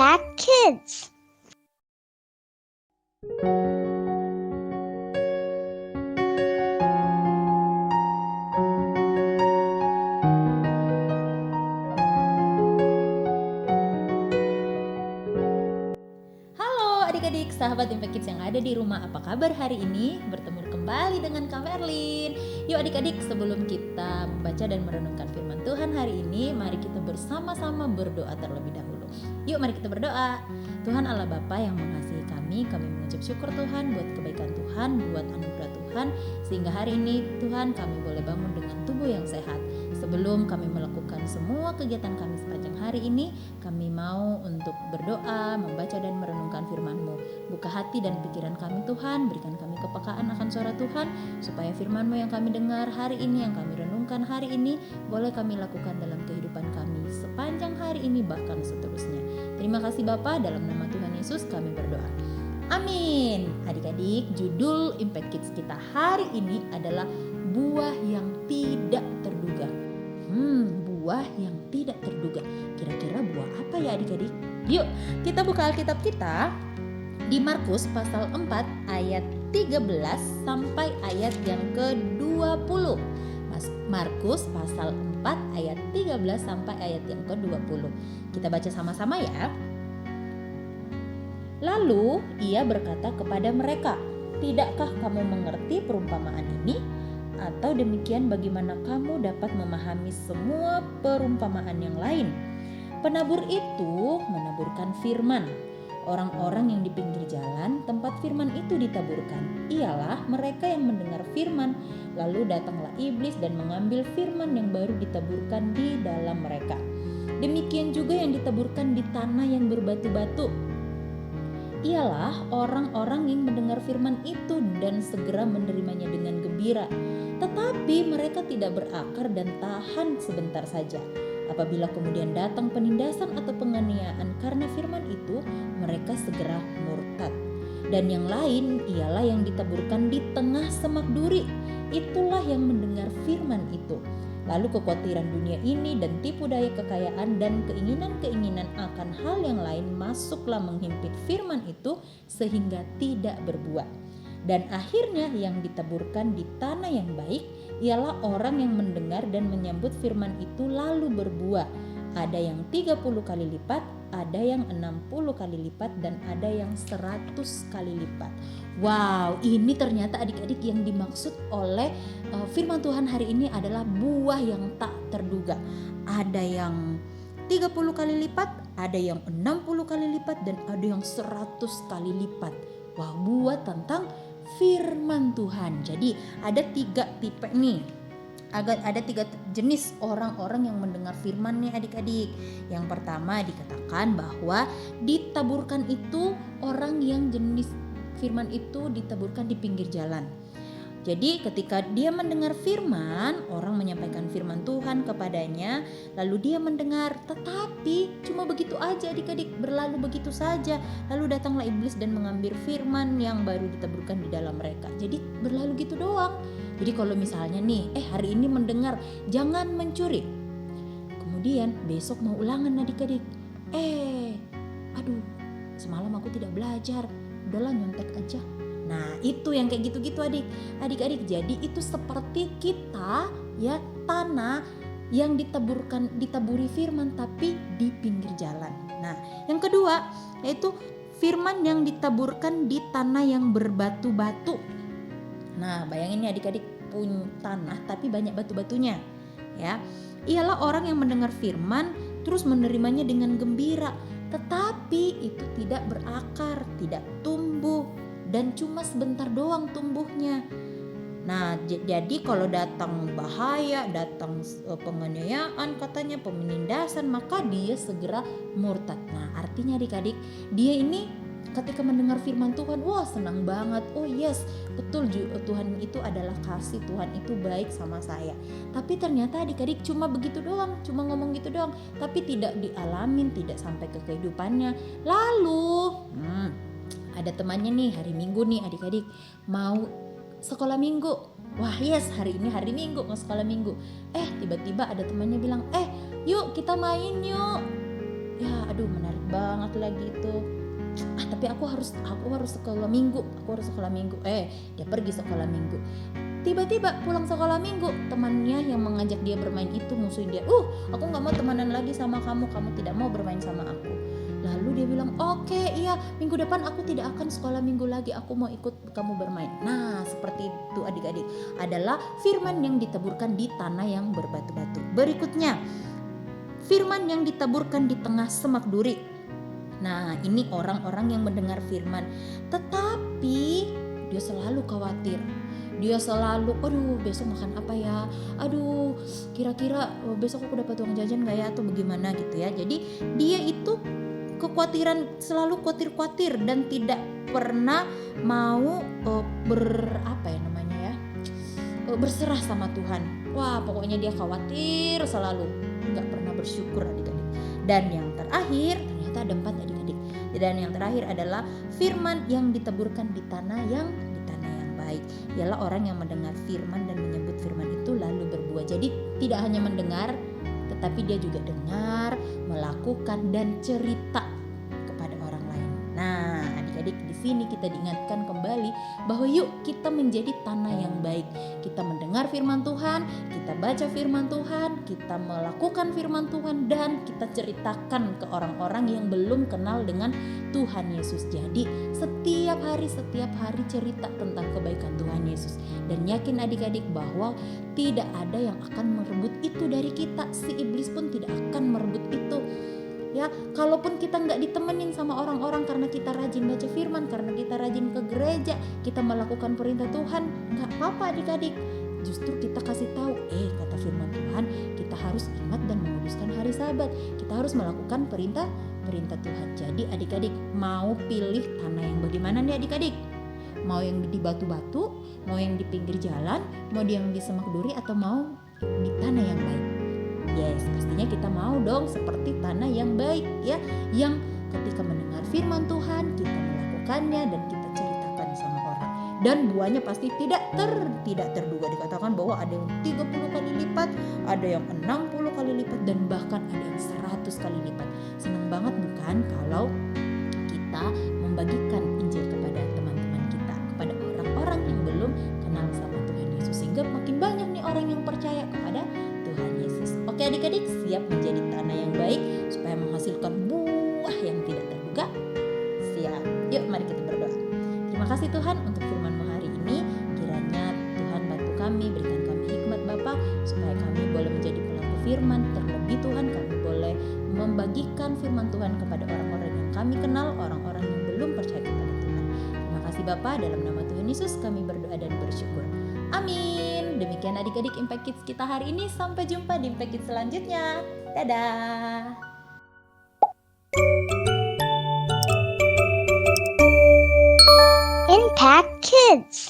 Impact Kids. Halo adik-adik, sahabat Impact Kids yang ada di rumah, apa kabar hari ini? Bertemu kembali dengan Kak Merlin. Yuk adik-adik, sebelum kita membaca dan merenungkan firman Tuhan hari ini, mari kita bersama-sama berdoa terlebih dahulu. Yuk mari kita berdoa. Tuhan Allah Bapa yang mengasihi kami mengucap syukur Tuhan buat kebaikan Tuhan, buat anugerah Tuhan, sehingga hari ini Tuhan kami boleh bangun dengan tubuh yang sehat. Sebelum kami melakukan semua kegiatan kami sepanjang hari ini, kami mau untuk berdoa, membaca dan merenungkan firman-Mu. Buka hati dan pikiran kami Tuhan, berikan kami kepekaan akan suara Tuhan, supaya firman-Mu yang kami dengar hari ini, yang kami renungkan hari ini, boleh kami lakukan dalam kehidupan kami sepanjang hari ini bahkan seterusnya. Terima kasih Bapa, dalam nama Tuhan Yesus kami berdoa. Amin. Adik-adik, judul Impact Kids kita hari ini adalah buah yang tidak terduga. Buah yang tidak terduga. Kira-kira buah apa ya adik-adik? Yuk, kita buka Alkitab kita di Markus pasal 4 ayat 13 sampai ayat yang ke-20. Markus pasal 4 ayat 13 sampai ayat yang ke-20. Kita baca sama-sama ya. Lalu ia berkata kepada mereka, "Tidakkah kamu mengerti perumpamaan ini? Atau demikian bagaimana kamu dapat memahami semua perumpamaan yang lain? Penabur itu menaburkan firman. Orang-orang yang di pinggir jalan tempat firman itu ditaburkan, ialah mereka yang mendengar firman. Lalu datanglah iblis dan mengambil firman yang baru ditaburkan di dalam mereka. Demikian juga yang ditaburkan di tanah yang berbatu-batu, ialah orang-orang yang mendengar firman itu dan segera menerimanya dengan gembira. Tetapi mereka tidak berakar dan tahan sebentar saja. Apabila kemudian datang penindasan atau penganiayaan karena firman itu, mereka segera murtad. Dan yang lain ialah yang ditaburkan di tengah semak duri. Itulah yang mendengar firman itu. Lalu kekhawatiran dunia ini dan tipu daya kekayaan dan keinginan-keinginan akan hal yang lain masuklah menghimpit firman itu sehingga tidak berbuah. Dan akhirnya yang ditaburkan di tanah yang baik ialah orang yang mendengar dan menyambut firman itu lalu berbuah. Ada yang 30 kali lipat, ada yang 60 kali lipat, dan ada yang 100 kali lipat. Wow, ini ternyata adik-adik yang dimaksud oleh firman Tuhan hari ini adalah buah yang tak terduga. Ada yang 30 kali lipat, ada yang 60 kali lipat, dan ada yang 100 kali lipat. Wah, buah tentang firman Tuhan. Jadi ada 3 tipe nih. Ada 3 jenis orang-orang yang mendengar firman nih adik-adik. Yang pertama dikatakan bahwa ditaburkan itu orang yang jenis firman itu ditaburkan di pinggir jalan. Jadi ketika dia mendengar firman, orang menyampaikan firman Tuhan kepadanya, lalu dia mendengar, tetapi cuma begitu aja adik-adik, berlalu begitu saja. Lalu datanglah iblis dan mengambil firman yang baru ditaburkan di dalam mereka. Jadi berlalu gitu doang. Jadi kalau misalnya nih, hari ini mendengar jangan mencuri. Kemudian besok mau ulangan adik-adik. Semalam aku tidak belajar. Udahlah nyontek aja. Nah, itu yang kayak gitu-gitu adik-adik. Jadi itu seperti kita ya, tanah yang ditaburi firman tapi di pinggir jalan. Nah, yang kedua yaitu firman yang ditaburkan di tanah yang berbatu-batu. Nah, bayangin nih adik-adik, punya tanah tapi banyak batu-batunya ya. Ialah orang yang mendengar firman terus menerimanya dengan gembira, tetapi itu tidak berakar, tidak tumbuh, dan cuma sebentar doang tumbuhnya. Nah, jadi kalau datang bahaya, datang penganiayaan katanya, penindasan, maka dia segera murtad. Nah, artinya adik-adik, dia ini ketika mendengar firman Tuhan, wah senang banget. Oh yes, betul, Tuhan itu adalah kasih, Tuhan itu baik sama saya. Tapi ternyata adik-adik cuma begitu doang, cuma ngomong gitu doang, tapi tidak dialamin, tidak sampai ke kehidupannya. Lalu ada temannya nih, hari Minggu nih adik-adik mau sekolah Minggu. Wah yes, hari ini hari Minggu mau sekolah Minggu. Tiba-tiba ada temannya bilang, yuk kita main yuk. ya aduh menarik banget lagi itu. Tapi aku harus sekolah minggu. Dia pergi sekolah minggu. Tiba-tiba pulang sekolah minggu, temannya yang mengajak dia bermain itu musuhin dia. Aku gak mau temanan lagi sama kamu tidak mau bermain sama aku. Lalu dia bilang, oke, iya, minggu depan aku tidak akan sekolah minggu lagi, aku mau ikut kamu bermain. Nah, seperti itu adik-adik, adalah firman yang ditaburkan di tanah yang berbatu-batu. Berikutnya, firman yang ditaburkan di tengah semak duri. Nah, ini orang-orang yang mendengar firman, tetapi dia selalu khawatir. Dia selalu, besok makan apa ya? Kira-kira besok aku dapat uang jajan gak ya? Atau bagaimana gitu ya. Jadi dia itu kekhawatiran, selalu khawatir dan tidak pernah mau berserah sama Tuhan. Pokoknya dia khawatir selalu, gak pernah bersyukur adik-adik. Dan yang terakhir, ternyata ada 4 adik-adik. Dan yang terakhir adalah firman yang ditaburkan di tanah yang baik. Ialah orang yang mendengar firman dan menyebut firman itu lalu berbuah. Jadi tidak hanya mendengar, tetapi dia juga dengar, melakukan dan cerita kepada orang lain. Nah, adik-adik, di sini kita diingatkan kembali bahwa yuk kita menjadi tanah yang baik. Kita mendengar firman Tuhan, kita baca firman Tuhan, kita melakukan firman Tuhan, dan kita ceritakan ke orang-orang yang belum kenal dengan Tuhan Yesus. Jadi setiap hari cerita tentang kebaikan Tuhan Yesus. Dan yakin adik-adik bahwa tidak ada yang akan merebut itu dari kita. Si iblis pun tidak akan merebut itu. Ya, kalaupun kita nggak ditemenin sama orang-orang karena kita rajin baca firman, karena kita rajin ke gereja, kita melakukan perintah Tuhan, nggak apa-apa adik-adik. Justru kita kasih tahu, kata firman Tuhan, kita harus ingat dan menguduskan hari Sabat. Kita harus melakukan perintah Tuhan. Jadi adik-adik, mau pilih tanah yang bagaimana nih adik-adik? Mau yang di batu-batu, mau yang di pinggir jalan, mau yang di semak duri, atau mau di tanah yang baik? Yes, pastinya kita mau dong seperti tanah yang baik ya, yang ketika mendengar firman Tuhan kita melakukannya dan kita ceritakan sama orang. Dan buahnya pasti tidak terduga. Dikatakan bahwa ada yang 30 kali lipat, ada yang 60 kali lipat, dan bahkan ada yang 100 kali lipat. Senang banget bukan kalau kita membagikan Injil kepada teman-teman kita, kepada orang-orang yang belum kenal sama Tuhan Yesus, sehingga makin banyak nih orang yang percaya kepada Tuhan Yesus. Oke adik-adik, siap menjadi tanah yang baik supaya menghasilkan buah yang tidak terduga? Siap. Yuk mari kita berdoa. Terima kasih Tuhan untuk firman-Mu hari ini. Kiranya Tuhan bantu kami, berikan kami hikmat Bapa, supaya kami boleh menjadi pelaku firman. Terlebih Tuhan, kami boleh membagikan firman Tuhan kepada orang-orang yang kami kenal, orang-orang yang belum percaya kepada Tuhan. Terima kasih Bapa, dalam nama Tuhan Yesus kami berdoa dan bersyukur. Amin. Demikian adik-adik Impact Kids kita hari ini. Sampai jumpa di Impact Kids selanjutnya. Dadah. Impact Kids.